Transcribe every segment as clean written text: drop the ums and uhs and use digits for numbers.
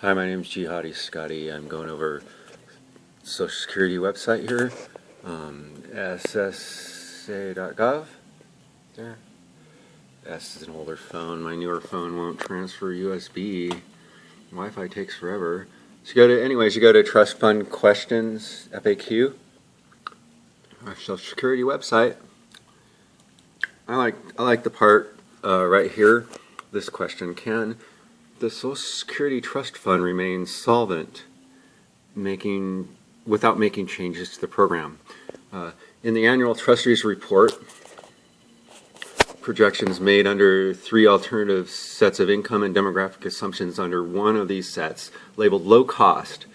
Hi, my name is Jihadi Scotty. I'm going over Social Security website here, ssa.gov. There. S is an older phone. My newer phone won't transfer USB. Wi-Fi takes forever. So you go to Trust Fund Questions FAQ. Our Social Security website. I like the part right here. This question: can the Social Security Trust Fund remain solvent without making changes to the program? In the annual trustees report, projections made under three alternative sets of income and demographic assumptions under one of these sets, labeled low cost,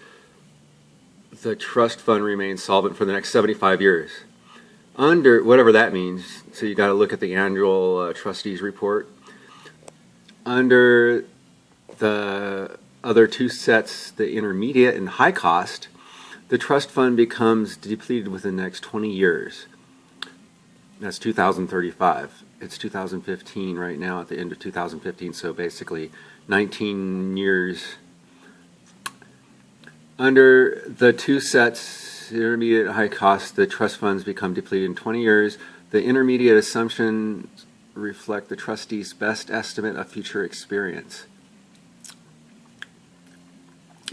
the trust fund remains solvent for the next 75 years. Under whatever that means, so you got to look at the annual trustees report. Under the other two sets, the intermediate and high cost, the trust fund becomes depleted within the next 20 years. That's 2035. It's 2015 right now, at the end of 2015, so basically 19 years. Under the two sets, intermediate and high cost, the trust funds become depleted in 20 years. The intermediate assumptions reflect the trustee's best estimate of future experience.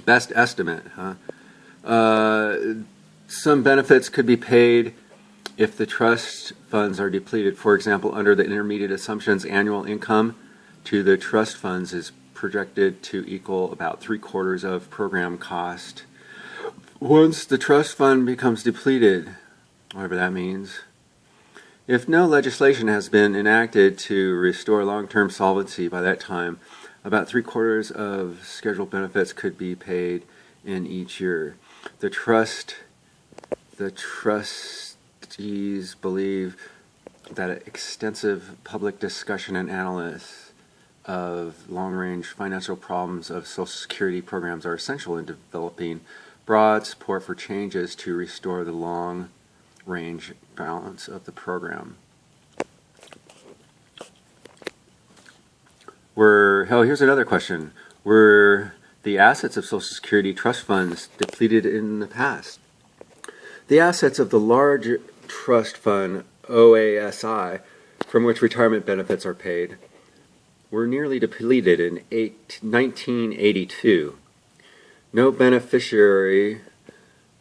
Best estimate, huh? Some benefits could be paid if the trust funds are depleted. For example, under the intermediate assumptions, annual income to the trust funds is projected to equal about 3/4 of program cost. Once the trust fund becomes depleted, whatever that means, if no legislation has been enacted to restore long-term solvency by that time, about 3/4 of scheduled benefits could be paid in each year. The trustees believe that extensive public discussion and analysis of long-range financial problems of Social Security programs are essential in developing broad support for changes to restore the long-range balance of the program. Here's another question. Were the assets of Social Security trust funds depleted in the past? The assets of the large trust fund, OASI, from which retirement benefits are paid, were nearly depleted in 1982. No beneficiary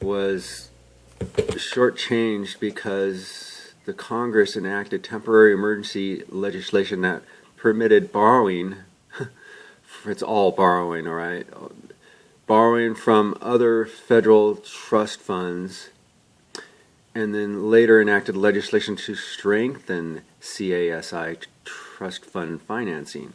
was shortchanged because the Congress enacted temporary emergency legislation that permitted borrowing. It's all borrowing, all right? Borrowing from other federal trust funds, and then later enacted legislation to strengthen CASI trust fund financing.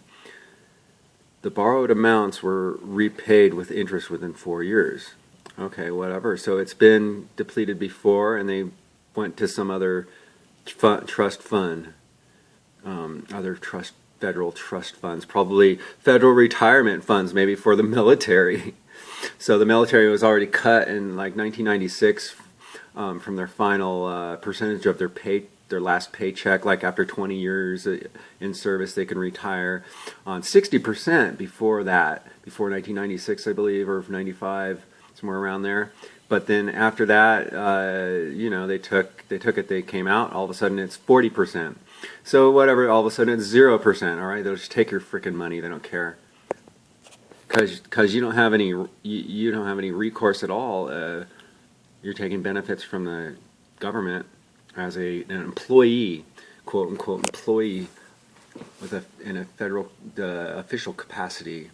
The borrowed amounts were repaid with interest within 4 years. Okay, whatever. So it's been depleted before, and they went to some other trust fund, federal trust funds, probably federal retirement funds, maybe for the military. So the military was already cut in like 1996 from their final percentage of their last paycheck. Like after 20 years in service, they can retire on 60% before that, before 1996, I believe, or 95, somewhere around there. But then after that, they came out. All of a sudden, it's 40%. So whatever, all of a sudden it's 0%. All right, they'll just take your freaking money. They don't care, because you don't have any recourse at all. You're taking benefits from the government as an employee, quote unquote employee, in a federal official capacity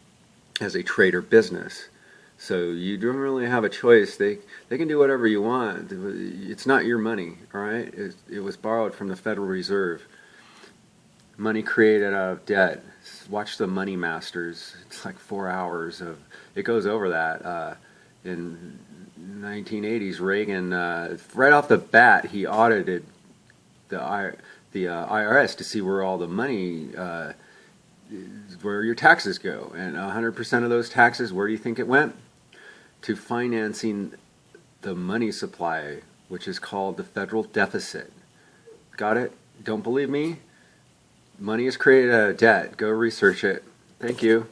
as a trade or business. So you don't really have a choice. They can do whatever you want. It's not your money, all right? It was borrowed from the Federal Reserve. Money created out of debt. Watch The Money Masters. It's like 4 hours of. It goes over that. In 1980s, Reagan, right off the bat, he audited the IRS to see where all the money, where your taxes go, and 100% of those taxes, where do you think it went? To financing the money supply, which is called the federal deficit. Got it? Don't believe me? Money is created out of debt. Go research it. Thank you.